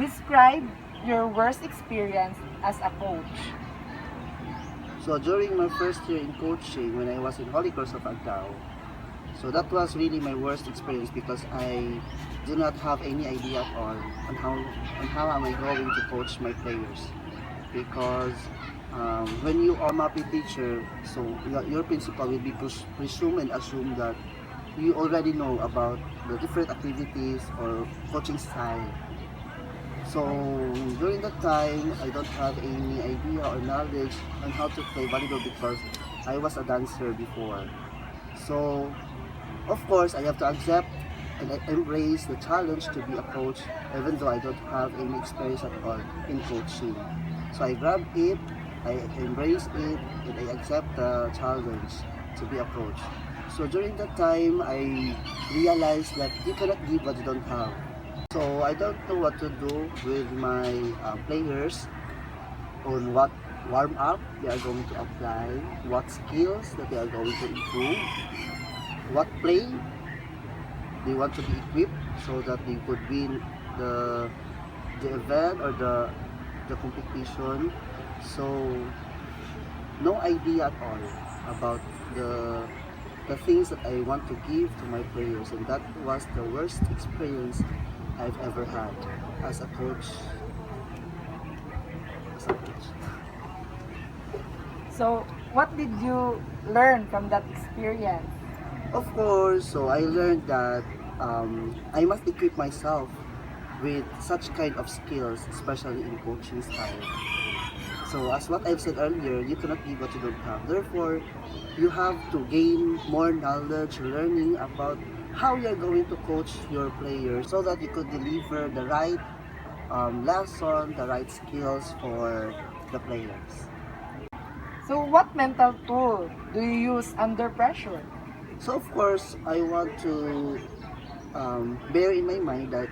Describe your worst experience as a coach. So during my first year in coaching, when I was in Holy Cross of Agdao, so that was really my worst experience because I do not have any idea at all on how am I going to coach my players. Because when you are a MAPI teacher, so your principal will be presume and assume that you already know about the different activities or coaching style. So during that time, I don't have any idea or knowledge on how to play volleyball because I was a dancer before. So of course, I have to accept and embrace the challenge to be a coach even though I don't have any experience at all in coaching. So I grab it, I embrace it, and I accept the challenge to be a coach. So during that time, I realized that you cannot give what you don't have. So I don't know what to do with my players on what warm up they are going to apply, what skills that they are going to improve, what play they want to be equipped so that they could win the the event or the competition. So no idea at all about the things that I want to give to my players, and that was the worst experience I've ever had as a coach. As a coach. So, what did you learn from that experience? Of course, so I learned that I must equip myself with such kind of skills, especially in coaching style. So as what I've said earlier, you cannot give what you don't have. Therefore, you have to gain more knowledge, learning about how you're going to coach your players so that you could deliver the right lesson, the right skills for the players. So, what mental tool do you use under pressure? So of course, I want to bear in my mind that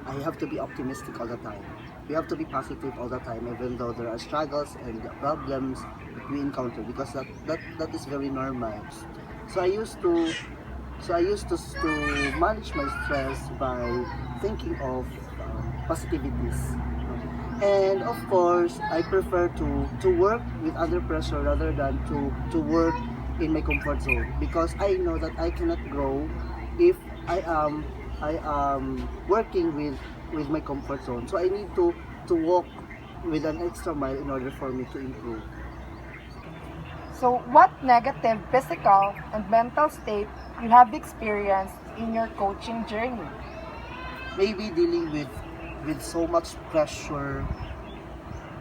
I have to be optimistic all the time. We have to be positive all the time, even though there are struggles and problems that we encounter, because that is very normal. So I used to to manage my stress by thinking of positivities. And of course, I prefer to work with under pressure rather than to work in my comfort zone, because I know that I cannot grow if I am working with my comfort zone. So I need to walk with an extra mile in order for me to improve. So, what negative physical and mental state you have experienced in your coaching journey? Maybe dealing with so much pressure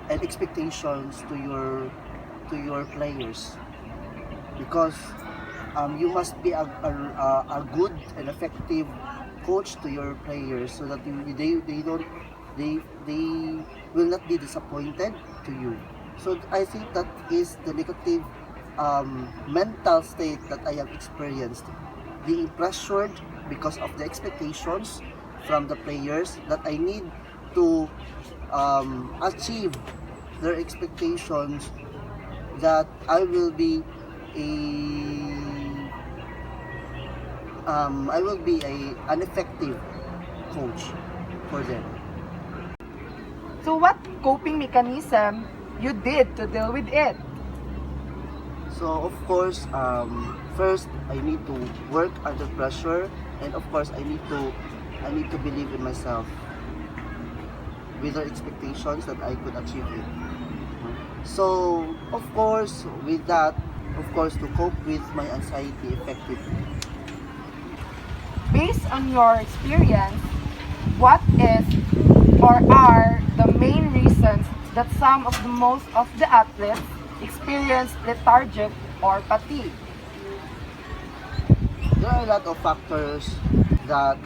and expectations to your players, because you must be a good and effective coach to your players so that they don't they will not be disappointed to you. So I think that is the negative mental state that I have experienced, being pressured because of the expectations from the players that I need to achieve their expectations, that I will be a I will be an effective coach for them. So, what coping mechanism you did to deal with it? So of course, first I need to work under pressure, and of course I need to believe in myself with the expectations that I could achieve it. So of course, with that, of course, to cope with my anxiety effectively. Based on your experience, what is or are the main reasons that some of the athletes experience lethargic or fatigue? There are a lot of factors that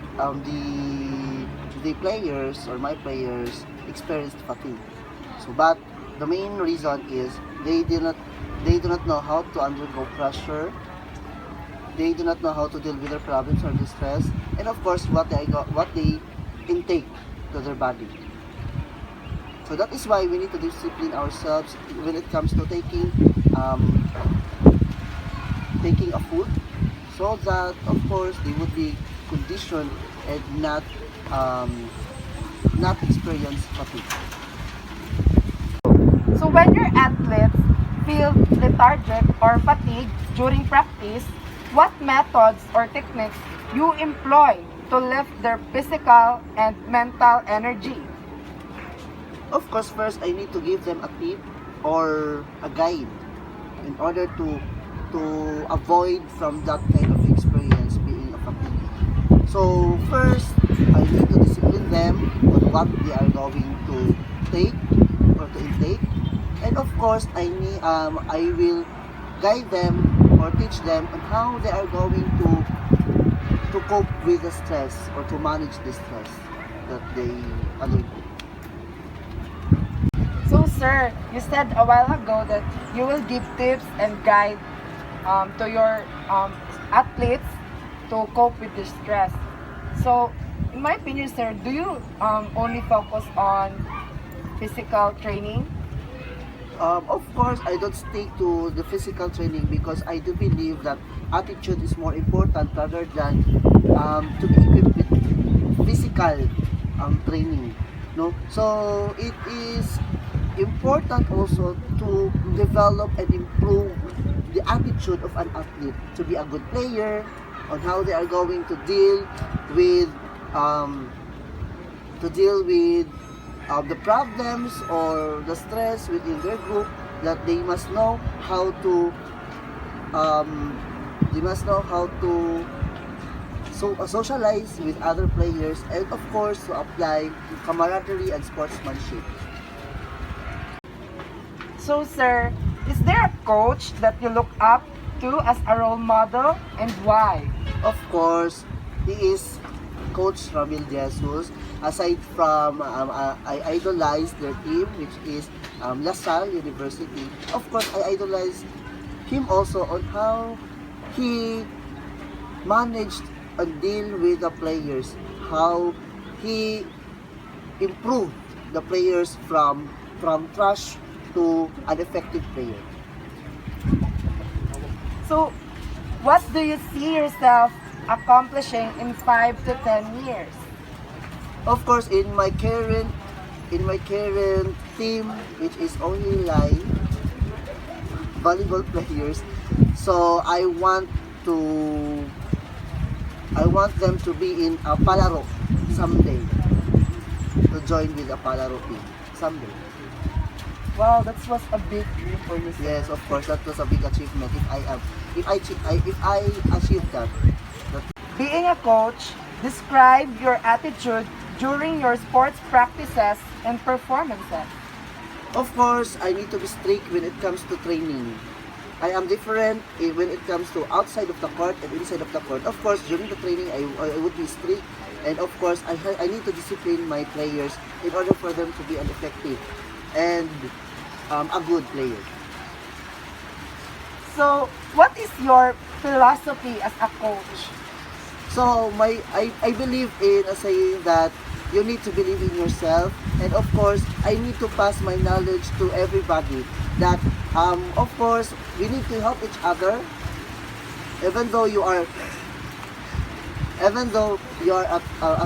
the players or my players experienced fatigue. So, but the main reason is they do not know how to undergo pressure. They do not know how to deal with their problems or distress, and of course, what they intake to their body. So that is why we need to discipline ourselves when it comes to um, taking a food, so that of course they would be conditioned and not um, not experience fatigue. So when your athletes feel lethargic or fatigued during practice, what methods or techniques you employ to lift their physical and mental energy? Of course, first I need to give them a tip or a guide in order to avoid from that kind of experience being a fatigue. So first, I need to discipline them on what they are going to take or to intake, and of course, I will guide them or teach them on how they are going to cope with the stress or to manage the stress that they undergo. So sir, you said a while ago that you will give tips and guide to your athletes to cope with the stress. So, in my opinion, sir, do you only focus on physical training? Of course, I don't stick to the physical training because I do believe that attitude is more important rather than to be equipped with physical training. No, so it is important also to develop and improve the attitude of an athlete to be a good player, on how they are going with um, to deal with the problems or the stress within their group, that they must know how to um, socialize with other players, and of course to apply camaraderie and sportsmanship. So, sir, is there a coach that you look up to as a role model and why? Of course, he is Coach Ramil Jesus. Aside from I idolize their team, which is La Salle University. Of course, I idolize him also on how he managed and deal with the players, how he improved the players from trash to an effective player. So, what do you see yourself accomplishing in 5 to 10 years? Of course, in my current team, which is only like volleyball players, so I want them to be in a Palaro someday, to join with a Palaro team someday. Wow, that was a big dream for you, sir. Yes, of course, that was a big achievement. If I achieve that. Being a coach, describe your attitude during your sports practices and performances. Of course, I need to be strict when it comes to training. I am different when it comes to outside of the court and inside of the court. Of course, during the training, I would be strict. And of course, I need to discipline my players in order for them to be an effective and a good player. So, what is your philosophy as a coach? So I believe in a saying that you need to believe in yourself, and of course I need to pass my knowledge to everybody that of course we need to help each other, even though you are a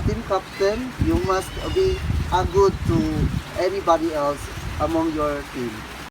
team captain, you must be a good to anybody else among your team.